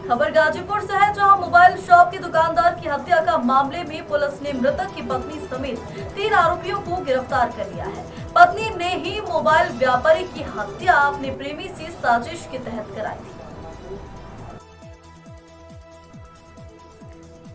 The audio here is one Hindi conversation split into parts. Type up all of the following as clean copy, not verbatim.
खबर गाजीपुर से है, जहां मोबाइल शॉप के दुकानदार की हत्या का मामले में पुलिस ने मृतक की पत्नी समेत 3 आरोपियों को गिरफ्तार कर लिया है। पत्नी ने ही मोबाइल व्यापारी की हत्या अपने प्रेमी से साजिश के तहत कराई थी।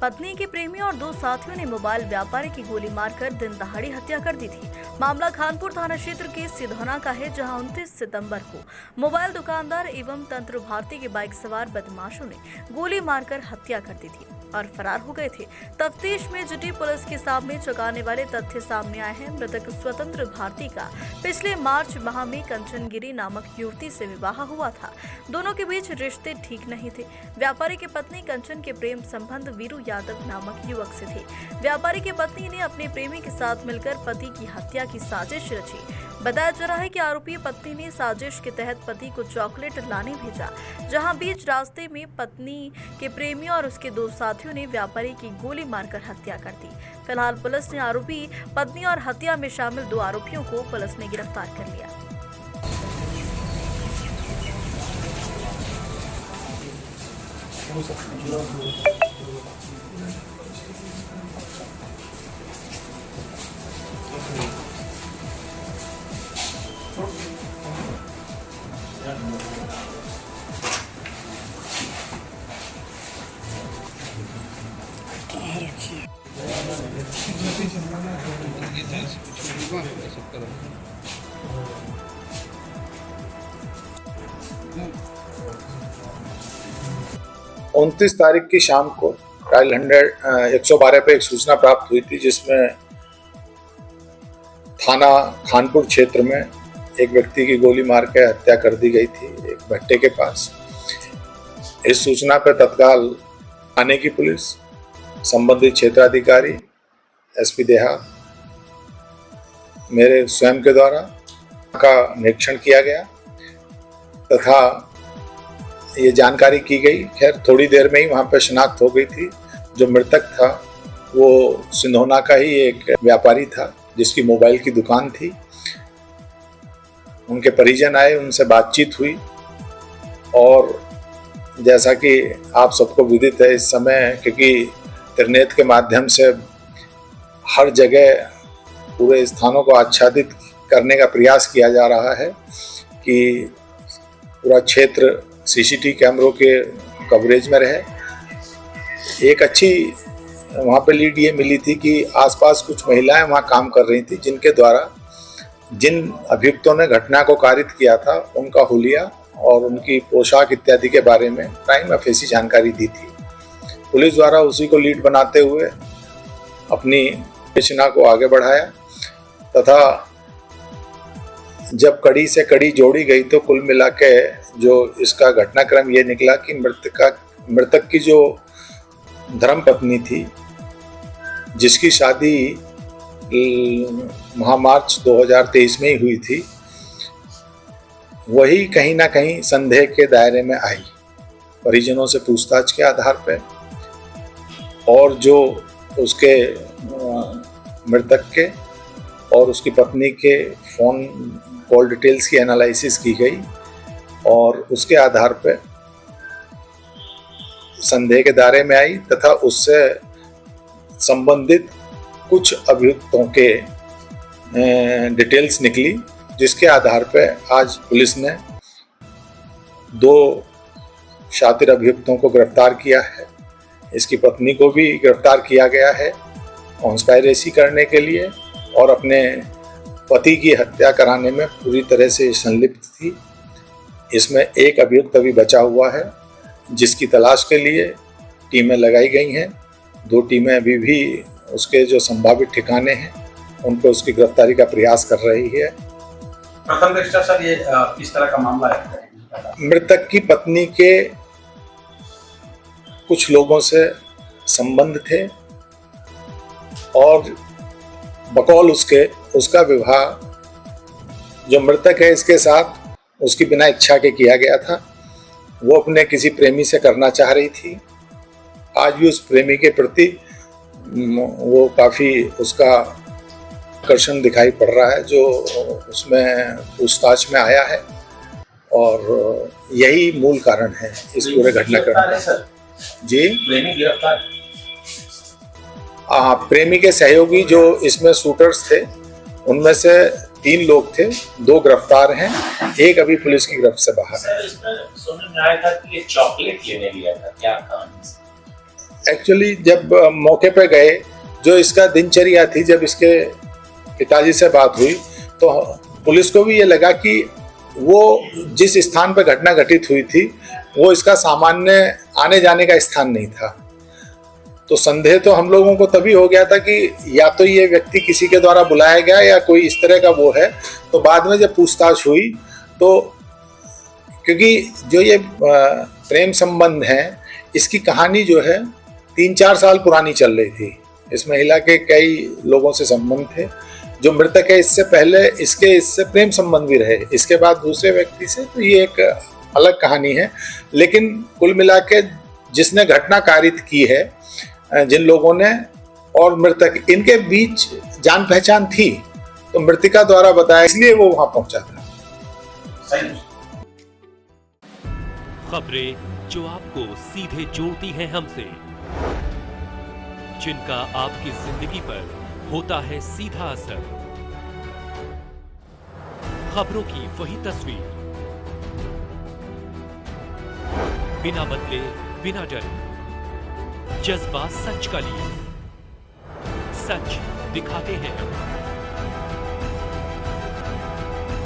पत्नी के प्रेमी और 2 साथियों ने मोबाइल व्यापारी की गोली मारकर दिन दहाड़ी हत्या कर दी थी। मामला खानपुर थाना क्षेत्र के सिधौना का है, जहां 29 सितंबर को मोबाइल दुकानदार एवं तंत्र भारती के बाइक सवार बदमाशों ने गोली मारकर हत्या कर दी थी और फरार हो गए थे। तफ्तीश में जुटी पुलिस के सामने चौंकाने वाले तथ्य सामने आए हैं। मृतक स्वतंत्र भारती का पिछले मार्च माह में कंचनगिरी नामक युवती से विवाह हुआ था। दोनों के बीच रिश्ते ठीक नहीं थे। व्यापारी की पत्नी कंचन के प्रेम संबंध वीरू यादव नामक युवक से थे। व्यापारी की पत्नी ने अपने प्रेमी के साथ मिलकर पति की हत्या की साजिश रची। बताया जा रहा है कि आरोपी पत्नी ने साजिश के तहत पति को चॉकलेट लाने भेजा, जहां बीच रास्ते में पत्नी के प्रेमी और उसके 2 साथियों ने व्यापारी की गोली मारकर हत्या कर दी। फिलहाल पुलिस ने आरोपी पत्नी और हत्या में शामिल 2 आरोपियों को पुलिस ने गिरफ्तार कर लिया। उनतीस तारीख की शाम को डायल 112 पे एक सूचना प्राप्त हुई थी, जिसमें थाना खानपुर क्षेत्र में एक व्यक्ति की गोली मार के हत्या कर दी गई थी एक भट्टे के पास। इस सूचना पर तत्काल थाने की पुलिस, संबंधित क्षेत्राधिकारी, एसपी देहात, मेरे स्वयं के द्वारा का निरीक्षण किया गया तथा ये जानकारी की गई। खैर थोड़ी देर में ही वहाँ पर शिनाख्त हो गई थी। जो मृतक था वो सिंधौना का ही एक व्यापारी था, जिसकी मोबाइल की दुकान थी। उनके परिजन आए, उनसे बातचीत हुई और जैसा कि आप सबको विदित है इस समय, क्योंकि इंटरनेट के माध्यम से हर जगह पूरे स्थानों को आच्छादित करने का प्रयास किया जा रहा है कि पूरा क्षेत्र सीसीटीवी कैमरों के कवरेज में रहे। एक अच्छी वहाँ पे लीड ये मिली थी कि आसपास कुछ महिलाएं वहाँ काम कर रही थी, जिनके द्वारा जिन अभियुक्तों ने घटना को कारित किया था उनका हुलिया और उनकी पोशाक इत्यादि के बारे में प्राइम फेसी जानकारी दी थी। पुलिस द्वारा उसी को लीड बनाते हुए अपनी सूचना को आगे बढ़ाया तथा जब कड़ी से कड़ी जोड़ी गई तो कुल मिला के जो इसका घटनाक्रम ये निकला कि मृतक की जो धर्मपत्नी थी, जिसकी शादी मार्च 2023 में ही हुई थी, वही कहीं ना कहीं संदेह के दायरे में आई। परिजनों से पूछताछ के आधार पर और जो उसके मृतक के और उसकी पत्नी के फोन कॉल डिटेल्स की एनालिसिस की गई और उसके आधार पर संदेह के दायरे में आई तथा उससे संबंधित कुछ अभियुक्तों के डिटेल्स निकली, जिसके आधार पर आज पुलिस ने 2 शातिर अभियुक्तों को गिरफ्तार किया है। इसकी पत्नी को भी गिरफ्तार किया गया है कॉन्स्पायरेसी करने के लिए और अपने पति की हत्या कराने में पूरी तरह से संलिप्त थी। इसमें एक अभियुक्त अभी बचा हुआ है, जिसकी तलाश के लिए टीमें लगाई गई हैं। 2 टीमें अभी भी उसके जो संभावित ठिकाने हैं उन पर उसकी गिरफ्तारी का प्रयास कर रही है। प्रथम दृष्टया सर ये किस तरह का मामला है? मृतक की पत्नी के कुछ लोगों से संबंध थे और बकौल उसका विवाह जो मृतक है इसके साथ उसकी बिना इच्छा के किया गया था। वो अपने किसी प्रेमी से करना चाह रही थी। आज भी उस प्रेमी के प्रति वो काफ़ी उसका आकर्षण दिखाई पड़ रहा है, जो उसमें पूछताछ में आया है और यही मूल कारण है इस पूरे घटनाक्रम गिरफ्तार है का। सर, जी प्रेमी गिरफ्तार। हाँ, प्रेमी के सहयोगी जो इसमें शूटर्स थे उनमें से 3 लोग थे, 2 गिरफ्तार हैं, एक अभी पुलिस की गिरफ्त से बाहर है। सर इसमें सुनने में आया था कि ये चॉकलेट लेने गया था, क्या कहानी? एक्चुअली जब मौके पे गए, जो इसका दिनचर्या थी, जब इसके पिताजी से बात हुई तो पुलिस को भी ये लगा कि वो जिस स्थान पर घटना घटित हुई थी वो इसका सामान्य आने जाने का स्थान नहीं था। तो संदेह तो हम लोगों को तभी हो गया था कि या तो ये व्यक्ति किसी के द्वारा बुलाया गया या कोई इस तरह का वो है। तो बाद में जब पूछताछ हुई तो क्योंकि जो ये प्रेम संबंध है, इसकी कहानी जो है 3-4 साल पुरानी चल रही थी। इस महिला के कई लोगों से संबंध थे। जो मृतक है इससे पहले इससे प्रेम संबंध भी रहे, इसके बाद दूसरे व्यक्ति से, तो ये एक अलग कहानी है। लेकिन कुल मिला के जिसने घटना कारित की है, जिन लोगों ने और मृतक, इनके बीच जान पहचान थी, तो मृतिका द्वारा बताया, इसलिए वो वहां पहुंचा था। सही। खबरें जो आपको सीधे जोड़ती हैं हमसे, जिनका आपकी जिंदगी पर होता है सीधा असर, खबरों की वही तस्वीर, बिना बदले बिना डरे, जज्बा सच का लिए, सच दिखाते हैं।